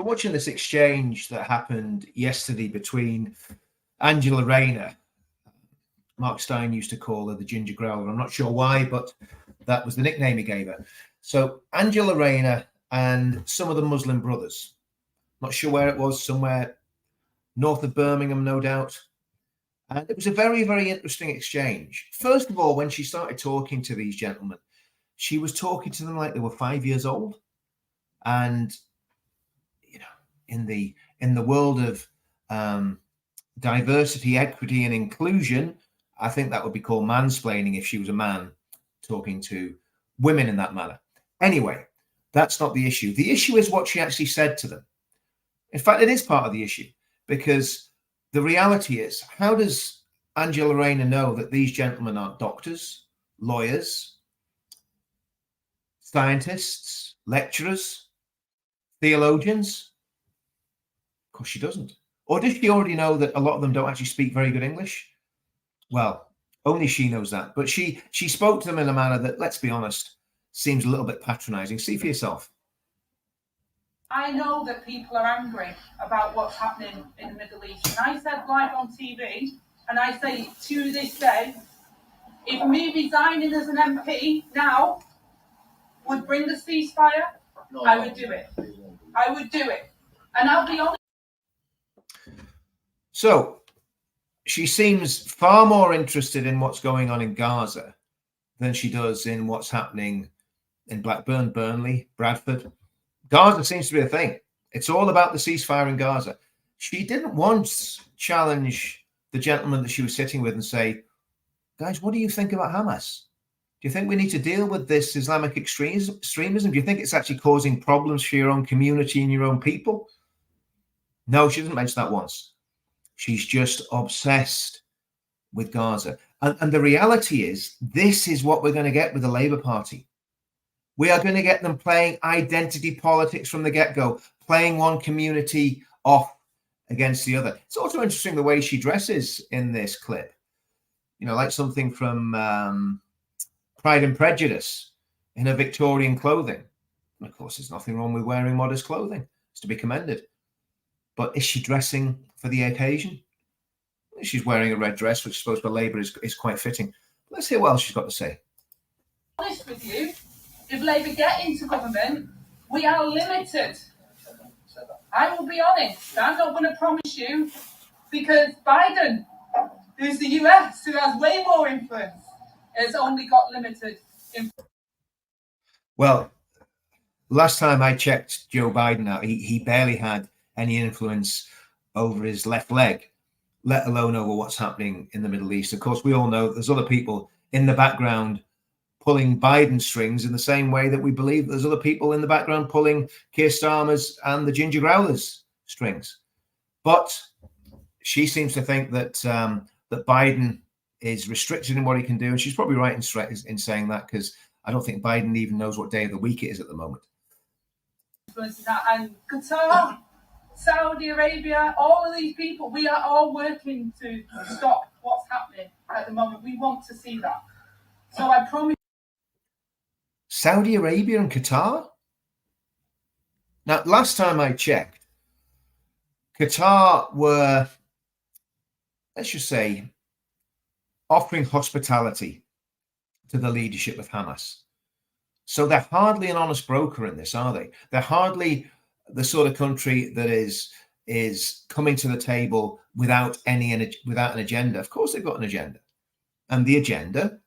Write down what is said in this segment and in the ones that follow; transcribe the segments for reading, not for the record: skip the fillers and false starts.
I'm watching this exchange that happened yesterday between Angela Rayner. Mark Stein used to call her the Ginger Growler. I'm not sure why, but that was the nickname he gave her. So Angela Rayner and some of the Muslim brothers. Not sure where it was, somewhere north of Birmingham, no doubt. And it was a very, very interesting exchange. First of all, when she started talking to these gentlemen, she was talking to them like they were 5 years old. And, you know, in the world of diversity, equity, and inclusion, I think that would be called mansplaining if she was a man talking to women in that manner. Anyway, that's not the issue. The issue is what she actually said to them. In fact, it is part of the issue, because the reality is, how does Angela Rayner know that these gentlemen aren't doctors, lawyers, scientists, lecturers, theologians? Of course she doesn't. Or does she already know that a lot of them don't actually speak very good English? Well, only she knows that. But she spoke to them in a manner that, let's be honest, seems a little bit patronizing. See for yourself. I know that people are angry about what's happening in the Middle East. And I said live on TV, and I say to this day, if me resigning as an MP now would bring the ceasefire, I would do it. I would do it. And I'll be honest. So she seems far more interested in what's going on in Gaza than she does in what's happening in Blackburn, Burnley, Bradford. Gaza seems to be a thing. It's all about the ceasefire in Gaza. She didn't once challenge the gentleman that she was sitting with and say, guys, what do you think about Hamas? Do you think we need to deal with this Islamic extremism? Do you think it's actually causing problems for your own community and your own people? No, she didn't mention that once. She's just obsessed with Gaza. And the reality is, this is what we're going to get with the Labour Party. We are going to get them playing identity politics from the get-go, playing one community off against the other. It's also interesting the way she dresses in this clip. You know, like something from Pride and Prejudice in her Victorian clothing. And of course, there's nothing wrong with wearing modest clothing. It's to be commended. But is she dressing for the occasion? She's wearing a red dress, which I suppose for Labour is quite fitting. Let's hear what else she's got to say. Honest with you, if Labour get into government, we are limited. I will be honest. I'm not going to promise you, because Biden, who's the US, who has way more influence, has only got limited influence. Well, last time I checked Joe Biden out, he barely had any influence over his left leg, let alone over what's happening in the Middle East. Of course, we all know there's other people in the background pulling Biden strings in the same way that we believe there's other people in the background pulling Keir Starmer's and the Ginger Growler's strings. But she seems to think that that Biden is restricted in what he can do, and she's probably right in saying that, because I don't think Biden even knows what day of the week it is at the moment. And Qatar, Saudi Arabia, all of these people, we are all working to stop what's happening at the moment. We want to see that. So I promise. Saudi Arabia and Qatar? Now, last time I checked, Qatar were, let's just say, offering hospitality to the leadership of Hamas. So they're hardly an honest broker in this, are they? They're hardly the sort of country that is coming to the table without an agenda. Of course, they've got an agenda, and the agenda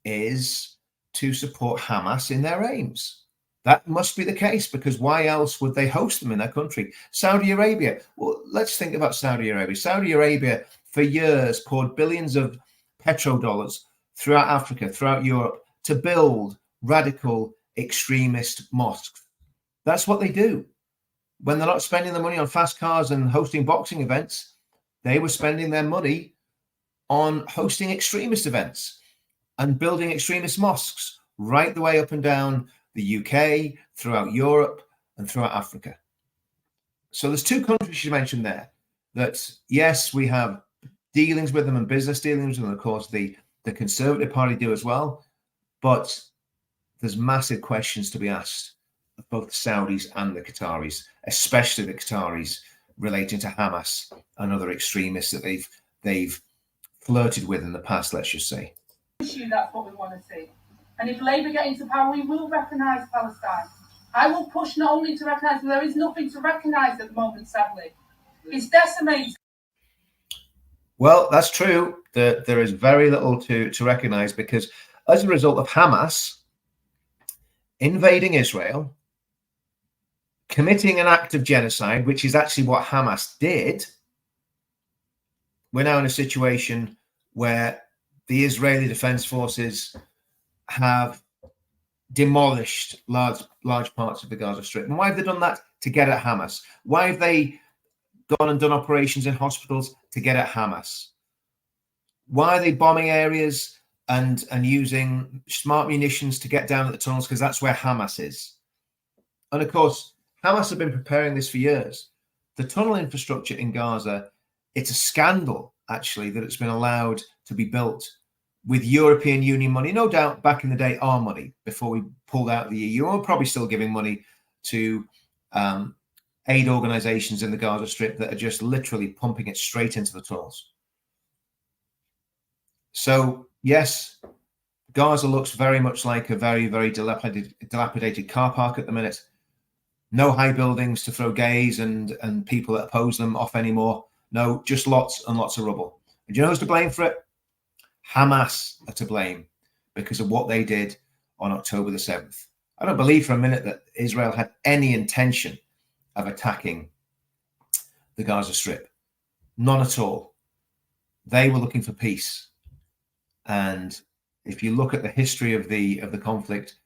is to support Hamas in their aims. That must be the case, because why else would they host them in their country? Saudi Arabia. Well, let's think about Saudi Arabia. Saudi Arabia, for years, poured billions of petrodollars throughout Africa, throughout Europe, to build radical extremist mosques. That's what they do. When they're not spending the money on fast cars and hosting boxing events, they were spending their money on hosting extremist events and building extremist mosques right the way up and down the UK, throughout Europe, and throughout Africa. So there's two countries she mentioned there that, yes, we have dealings with them and business dealings with them. Of course, the Conservative Party do as well. But there's massive questions to be asked of both the Saudis and the Qataris, especially the Qataris relating to Hamas and other extremists that they've flirted with in the past, let's just say. That's what we want to see. And if Labour get into power, we will recognise Palestine. I will push not only to recognise, but there is nothing to recognise at the moment, sadly. It's decimated. Well, that's true. There is very little to recognise, because as a result of Hamas invading Israel, committing an act of genocide, which is actually what Hamas did, we're now in a situation where the Israeli Defense Forces have demolished large parts of the Gaza Strip. And why have they done that? To get at Hamas. Why have they gone and done operations in hospitals? To get at Hamas. Why are they bombing areas and using smart munitions to get down at the tunnels? Because that's where Hamas is. And of course, Hamas have been preparing this for years. The tunnel infrastructure in Gaza, it's a scandal, actually, that it's been allowed to be built with European Union money. No doubt back in the day, our money, before we pulled out of the EU. We're probably still giving money to aid organizations in the Gaza Strip that are just literally pumping it straight into the tunnels. So, yes, Gaza looks very much like a very, very dilapidated car park at the minute. No high buildings to throw gays and people that oppose them off anymore. No, just lots and lots of rubble. And do you know who's to blame for it? Hamas are to blame because of what they did on October the 7th. I don't believe for a minute that Israel had any intention of attacking the Gaza Strip. None at all. They were looking for peace. And if you look at the history of the conflict,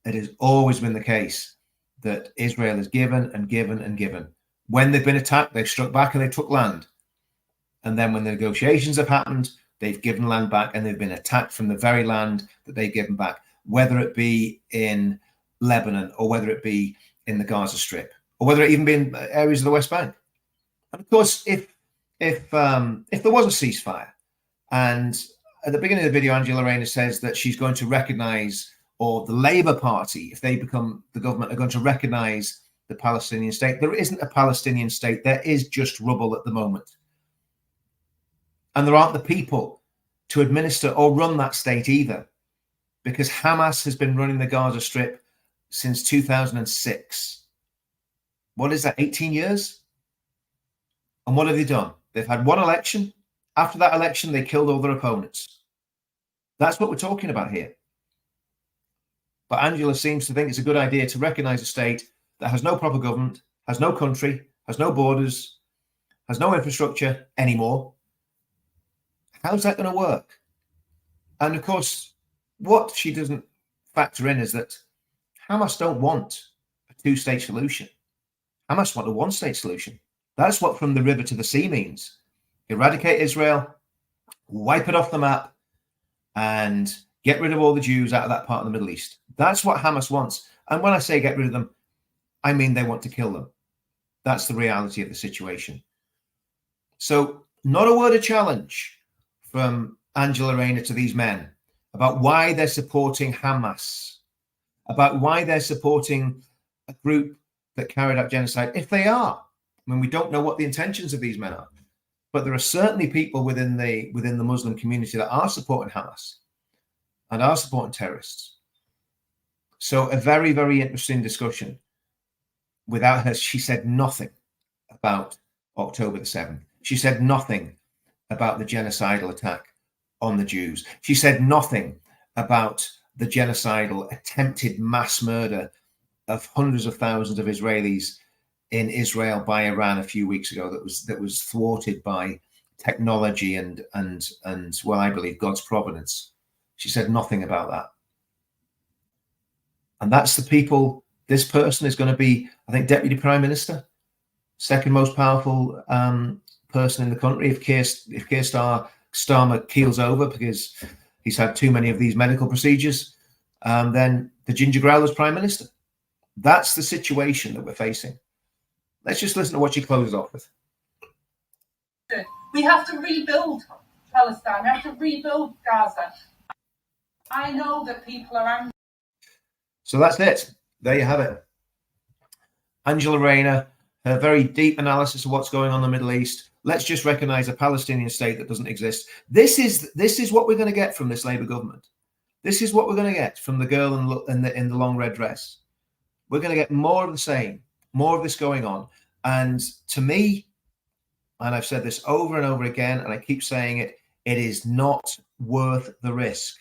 it has always been the case that Israel has given and given and given. When they've been attacked, they've struck back and they took land. And then when the negotiations have happened, they've given land back and they've been attacked from the very land that they've given back, whether it be in Lebanon or whether it be in the Gaza Strip or whether it even be in areas of the West Bank. And of course, if there was a ceasefire, and at the beginning of the video, Angela Rayner says that she's going to recognise, or the Labour Party, if they become the government, are going to recognise the Palestinian state. There isn't a Palestinian state. There is just rubble at the moment. And there aren't the people to administer or run that state either, because Hamas has been running the Gaza Strip since 2006. What is that, 18 years? And what have they done? They've had one election. After that election, they killed all their opponents. That's what we're talking about here. But Angela seems to think it's a good idea to recognize a state that has no proper government, has no country, has no borders, has no infrastructure anymore. How's that going to work? And of course, what she doesn't factor in is that Hamas don't want a two-state solution. Hamas want a one-state solution. That's what from the river to the sea means. Eradicate Israel, wipe it off the map, and get rid of all the Jews out of that part of the Middle East. That's what Hamas wants. And when I say get rid of them, I mean they want to kill them. That's the reality of the situation. So not a word of challenge from Angela Rayner to these men about why they're supporting Hamas, about why they're supporting a group that carried out genocide, if they are. I mean, we don't know what the intentions of these men are, but there are certainly people within the Muslim community that are supporting Hamas and are supporting terrorists. So a very, very interesting discussion. Without her, she said nothing about October the 7th. She said nothing about the genocidal attack on the Jews. She said nothing about the genocidal attempted mass murder of hundreds of thousands of Israelis in Israel by Iran a few weeks ago that was thwarted by technology and well, I believe God's providence. She said nothing about that. And that's the people. This person is going to be, I think, Deputy Prime Minister, second most powerful person in the country. If Keir Starmer keels over because he's had too many of these medical procedures, then the Ginger Growler's Prime Minister. That's the situation that we're facing. Let's just listen to what she closes off with. We have to rebuild Palestine. We have to rebuild Gaza. I know that people are angry. So that's it. There you have it. Angela Rayner, her very deep analysis of what's going on in the Middle East. Let's just recognize a Palestinian state that doesn't exist. This is what we're going to get from this Labour government. This is what we're going to get from the girl in the long red dress. We're going to get more of the same, more of this going on. And to me, and I've said this over and over again, and I keep saying it, it is not worth the risk.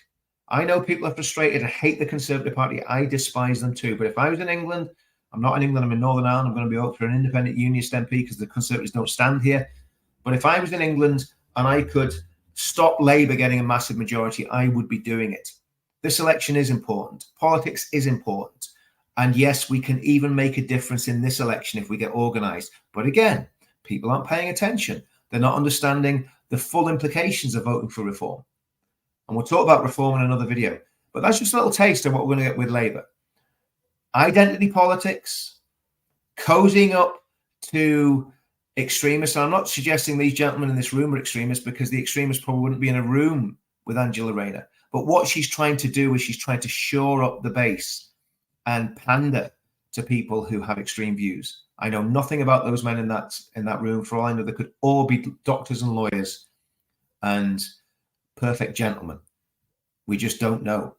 I know people are frustrated and hate the Conservative Party. I despise them too. But if I was in England, I'm not in England, I'm in Northern Ireland, I'm going to be voting for an independent unionist MP because the Conservatives don't stand here. But if I was in England and I could stop Labour getting a massive majority, I would be doing it. This election is important. Politics is important. And yes, we can even make a difference in this election if we get organised. But again, people aren't paying attention. They're not understanding the full implications of voting for reform. And we'll talk about reform in another video. But that's just a little taste of what we're going to get with Labour. Identity politics, cozying up to extremists. I'm not suggesting these gentlemen in this room are extremists, because the extremists probably wouldn't be in a room with Angela Rayner. But what she's trying to do is she's trying to shore up the base and pander to people who have extreme views. I know nothing about those men in that room. For all I know, they could all be doctors and lawyers and perfect gentlemen. We just don't know.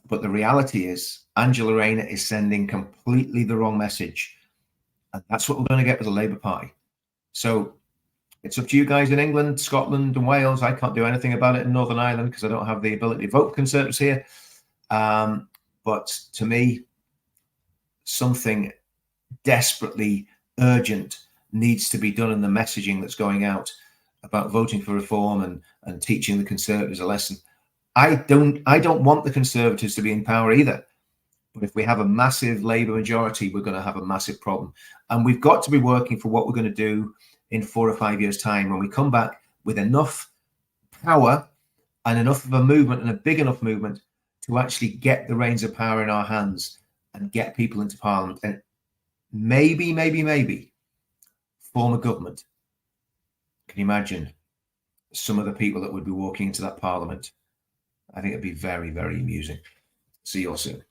But the reality is Angela Rayner is sending completely the wrong message. And that's what we're going to get with the Labour Party. So it's up to you guys in England, Scotland and Wales. I can't do anything about it in Northern Ireland because I don't have the ability to vote for Conservatives here. But to me, something desperately urgent needs to be done in the messaging that's going out about voting for reform and teaching the Conservatives a lesson. I don't want the Conservatives to be in power either. But if we have a massive Labour majority, we're going to have a massive problem. And we've got to be working for what we're going to do in 4 or 5 years' time, when we come back with enough power and enough of a movement, and a big enough movement, to actually get the reins of power in our hands and get people into Parliament and maybe form a government. Can you imagine some of the people that would be walking into that Parliament? I think it'd be very, very amusing. See you all soon.